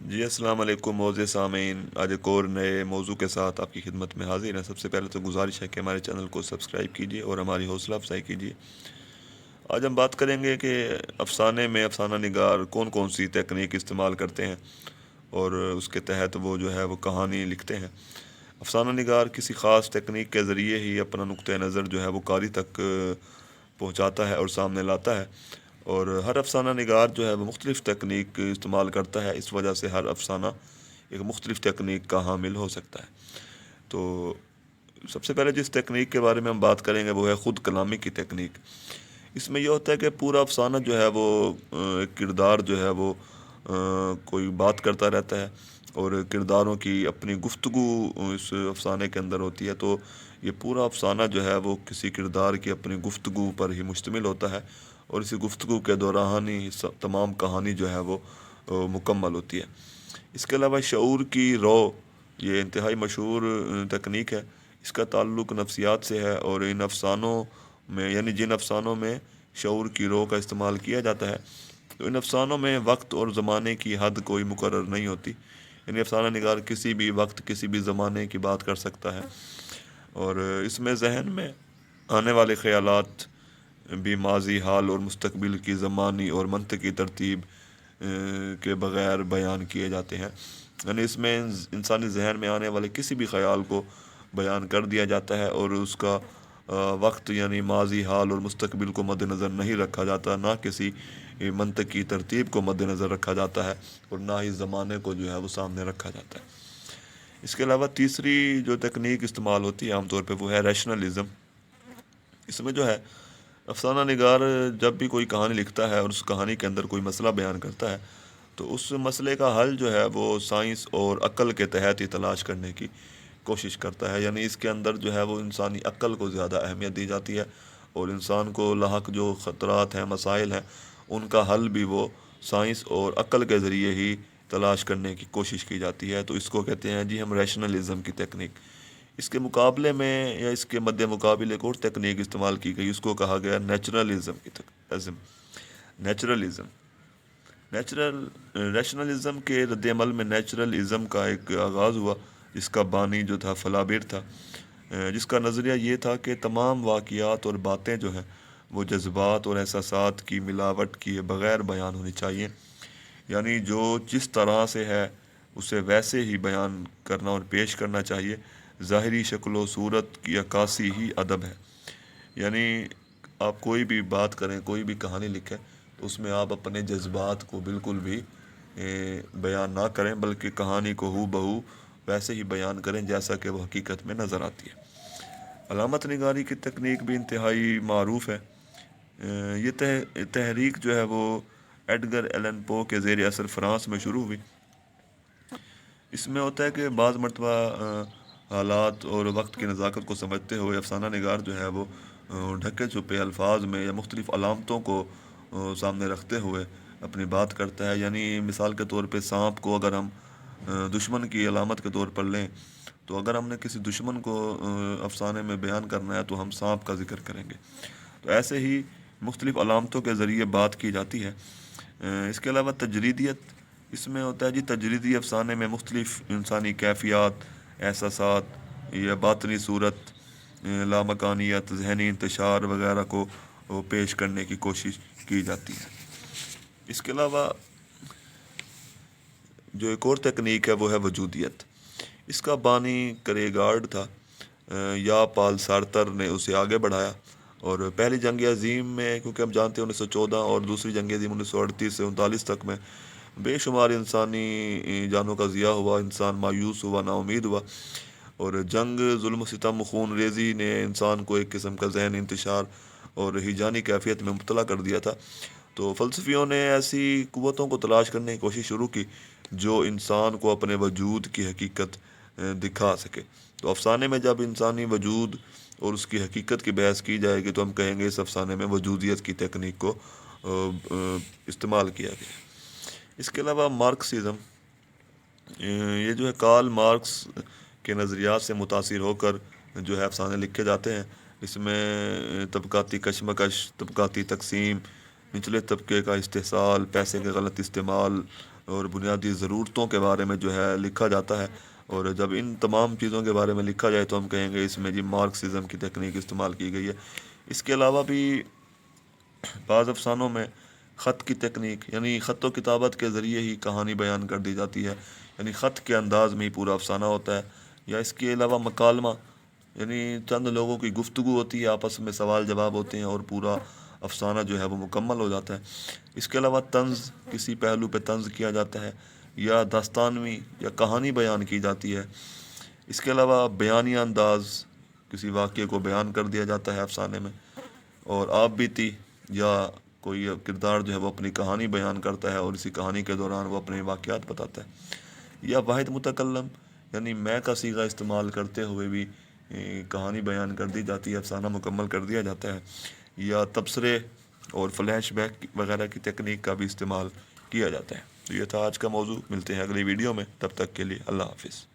جی السلام علیکم موزے سامعین، آج ایک اور نئے موضوع کے ساتھ آپ کی خدمت میں حاضر ہیں۔ سب سے پہلے تو گزارش ہے کہ ہمارے چینل کو سبسکرائب کیجیے اور ہماری حوصلہ افزائی کیجیے۔ آج ہم بات کریں گے کہ افسانے میں افسانہ نگار کون کون سی تکنیک استعمال کرتے ہیں اور اس کے تحت وہ جو ہے وہ کہانی لکھتے ہیں۔ افسانہ نگار کسی خاص تکنیک کے ذریعے ہی اپنا نقطہ نظر جو ہے وہ قاری تک پہنچاتا ہے اور سامنے لاتا ہے، اور ہر افسانہ نگار جو ہے وہ مختلف تکنیک استعمال کرتا ہے۔ اس وجہ سے ہر افسانہ ایک مختلف تکنیک کا حامل ہو سکتا ہے۔ تو سب سے پہلے جس تکنیک کے بارے میں ہم بات کریں گے وہ ہے خود کلامی کی تکنیک۔ اس میں یہ ہوتا ہے کہ پورا افسانہ جو ہے وہ ایک کردار جو ہے وہ کوئی بات کرتا رہتا ہے، اور کرداروں کی اپنی گفتگو اس افسانے کے اندر ہوتی ہے۔ تو یہ پورا افسانہ جو ہے وہ کسی کردار کی اپنی گفتگو پر ہی مشتمل ہوتا ہے، اور اسی گفتگو کے دوران ہی تمام کہانی جو ہے وہ مکمل ہوتی ہے۔ اس کے علاوہ شعور کی رو، یہ انتہائی مشہور تکنیک ہے۔ اس کا تعلق نفسیات سے ہے، اور ان افسانوں میں یعنی جن افسانوں میں شعور کی رو کا استعمال کیا جاتا ہے، تو ان افسانوں میں وقت اور زمانے کی حد کوئی مقرر نہیں ہوتی۔ یعنی افسانہ نگار کسی بھی وقت کسی بھی زمانے کی بات کر سکتا ہے، اور اس میں ذہن میں آنے والے خیالات بھی ماضی، حال اور مستقبل کی زمانی اور منطقی ترتیب کے بغیر بیان کیے جاتے ہیں۔ یعنی اس میں انسانی ذہن میں آنے والے کسی بھی خیال کو بیان کر دیا جاتا ہے، اور اس کا وقت یعنی ماضی، حال اور مستقبل کو مد نظر نہیں رکھا جاتا، نہ کسی منطقی ترتیب کو مد نظر رکھا جاتا ہے، اور نہ ہی زمانے کو جو ہے وہ سامنے رکھا جاتا ہے۔ اس کے علاوہ تیسری جو تکنیک استعمال ہوتی ہے عام طور پہ وہ ہے ریشنلزم۔ اس میں جو ہے افسانہ نگار جب بھی کوئی کہانی لکھتا ہے اور اس کہانی کے اندر کوئی مسئلہ بیان کرتا ہے، تو اس مسئلے کا حل جو ہے وہ سائنس اور عقل کے تحت ہی تلاش کرنے کی کوشش کرتا ہے۔ یعنی اس کے اندر جو ہے وہ انسانی عقل کو زیادہ اہمیت دی جاتی ہے، اور انسان کو لاحق جو خطرات ہیں، مسائل ہیں، ان کا حل بھی وہ سائنس اور عقل کے ذریعے ہی تلاش کرنے کی کوشش کی جاتی ہے۔ تو اس کو کہتے ہیں جی ہم ریشنلزم کی تکنیک۔ اس کے مقابلے میں یا اس کے مد مقابل ایک اور تکنیک استعمال کی گئی، اس کو کہا گیا نیچرلزم کی تکنیک۔ نیچرلزم ریشنلزم کے رد عمل میں نیچرلزم کا ایک آغاز ہوا، جس کا بانی جو تھا فلابر تھا، جس کا نظریہ یہ تھا کہ تمام واقعات اور باتیں جو ہیں وہ جذبات اور احساسات کی ملاوٹ کیے بغیر بیان ہونی چاہیے۔ یعنی جو جس طرح سے ہے اسے ویسے ہی بیان کرنا اور پیش کرنا چاہیے۔ ظاہری شکل و صورت کی عکاسی ہی ادب ہے۔ یعنی آپ کوئی بھی بات کریں، کوئی بھی کہانی لکھیں، تو اس میں آپ اپنے جذبات کو بالکل بھی بیان نہ کریں، بلکہ کہانی کو ہو بہو ویسے ہی بیان کریں جیسا کہ وہ حقیقت میں نظر آتی ہے۔ علامت نگاری کی تکنیک بھی انتہائی معروف ہے۔ یہ تحریک جو ہے وہ ایڈگر ایلن پو کے زیر اثر فرانس میں شروع ہوئی۔ اس میں ہوتا ہے کہ بعض مرتبہ حالات اور وقت کی نزاکت کو سمجھتے ہوئے افسانہ نگار جو ہے وہ ڈھکے چھپے الفاظ میں یا مختلف علامتوں کو سامنے رکھتے ہوئے اپنی بات کرتا ہے۔ یعنی مثال کے طور پہ سانپ کو اگر ہم دشمن کی علامت کے طور پر لیں، تو اگر ہم نے کسی دشمن کو افسانے میں بیان کرنا ہے تو ہم سانپ کا ذکر کریں گے۔ تو ایسے ہی مختلف علامتوں کے ذریعے بات کی جاتی ہے۔ اس کے علاوہ تجریدیت، اس میں ہوتا ہے جی تجریدی افسانے میں مختلف انسانی کیفیات، احساسات یا باطنی صورت، لامکانیت، ذہنی انتشار وغیرہ کو پیش کرنے کی کوشش کی جاتی ہے۔ اس کے علاوہ جو ایک اور تکنیک ہے وہ ہے وجودیت۔ اس کا بانی کریگارڈ تھا، یا پال سارتر نے اسے آگے بڑھایا، اور پہلی جنگ عظیم میں، کیونکہ ہم جانتے ہیں 1914 اور دوسری جنگ عظیم 1938 سے 39 تک میں بے شمار انسانی جانوں کا ضیاع ہوا، انسان مایوس ہوا، نا امید ہوا، اور جنگ، ظلم و ستم، خون ریزی نے انسان کو ایک قسم کا ذہنی انتشار اور ہیجانی کیفیت میں مبتلا کر دیا تھا۔ تو فلسفیوں نے ایسی قوتوں کو تلاش کرنے کی کوشش شروع کی جو انسان کو اپنے وجود کی حقیقت دکھا سکے۔ تو افسانے میں جب انسانی وجود اور اس کی حقیقت کی بحث کی جائے گی تو ہم کہیں گے اس افسانے میں وجودیت کی تکنیک کو استعمال کیا گیا۔ اس کے علاوہ مارکسزم، یہ جو ہے کارل مارکس کے نظریات سے متاثر ہو کر جو ہے افسانے لکھے جاتے ہیں۔ اس میں طبقاتی کشمکش، طبقاتی تقسیم، نچلے طبقے کا استحصال، پیسے کے غلط استعمال، اور بنیادی ضرورتوں کے بارے میں جو ہے لکھا جاتا ہے، اور جب ان تمام چیزوں کے بارے میں لکھا جائے تو ہم کہیں گے اس میں جی مارکسزم کی تکنیک استعمال کی گئی ہے۔ اس کے علاوہ بھی بعض افسانوں میں خط کی تکنیک، یعنی خط و کتابت کے ذریعے ہی کہانی بیان کر دی جاتی ہے، یعنی خط کے انداز میں ہی پورا افسانہ ہوتا ہے، یا اس کے علاوہ مکالمہ، یعنی چند لوگوں کی گفتگو ہوتی ہے، آپس میں سوال جواب ہوتے ہیں اور پورا افسانہ جو ہے وہ مکمل ہو جاتا ہے۔ اس کے علاوہ طنز، کسی پہلو پہ طنز کیا جاتا ہے، یا داستانوی یا کہانی بیان کی جاتی ہے۔ اس کے علاوہ بیانی انداز، کسی واقعے کو بیان کر دیا جاتا ہے افسانے میں، اور آپ بیتی یا کوئی کردار جو ہے وہ اپنی کہانی بیان کرتا ہے اور اسی کہانی کے دوران وہ اپنے واقعات بتاتا ہے، یا واحد متکلم، یعنی میں کا صیغہ استعمال کرتے ہوئے بھی کہانی بیان کر دی جاتی ہے، افسانہ مکمل کر دیا جاتا ہے، یا تبصرے اور فلیش بیک وغیرہ کی تکنیک کا بھی استعمال کیا جاتا ہے۔ تو یہ تھا آج کا موضوع، ملتے ہیں اگلی ویڈیو میں، تب تک کے لیے اللہ حافظ۔